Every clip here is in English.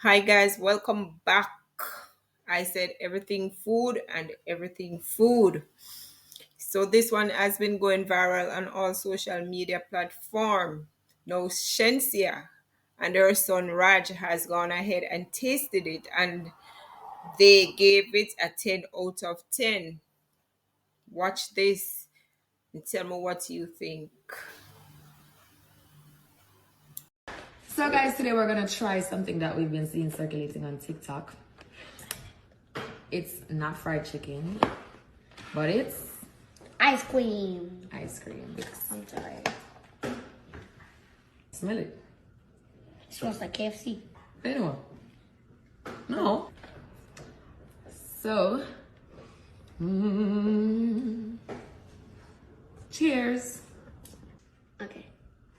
Hi guys, welcome back. I said everything food and everything food. So this one has been going viral on all social media platform. Now Shenseea and her son Raj has gone ahead and tasted it and they gave it a 10 out of 10. Watch this and tell me what you think. So guys, today we're gonna try something that we've been seeing circulating on TikTok. It's not fried chicken, but it's Ice cream. ice cream. I'm sorry. Smell it. It smells like KFC. Anyone? No. So, cheers. Okay,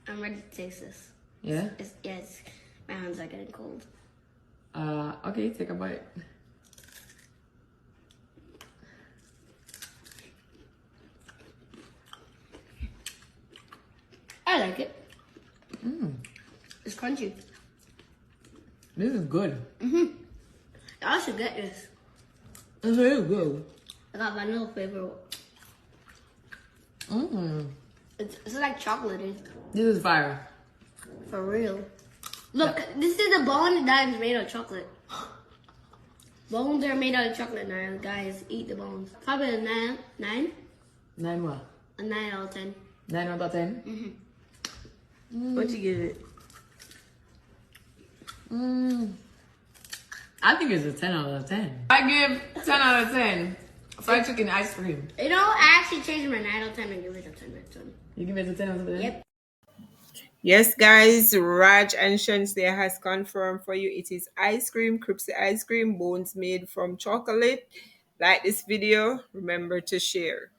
I'm ready to taste this. Yeah. Yes, my hands are getting cold. Okay, take a bite. I like it. It's crunchy. This is good. I should get this. It's really good. I got vanilla flavor. It's like chocolatey. This is fire. For real. Look, this is a bone that is made of chocolate. Bones are made out of chocolate now, guys. Eat the bones. Probably a 9. 9 what? A 9 out of 10. 9 out of 10? What you give it? I think it's a 10 out of 10. I give 10 out of 10. Fried chicken ice cream. You know, I actually changed my 9 out of 10 and give it a 10 out of 10. You give it a 10 out of 10? Yep. Yes, guys, Raj and Shenseea has confirmed for you it is ice cream, crispy ice cream, bones made from chocolate. Like this video, remember to share.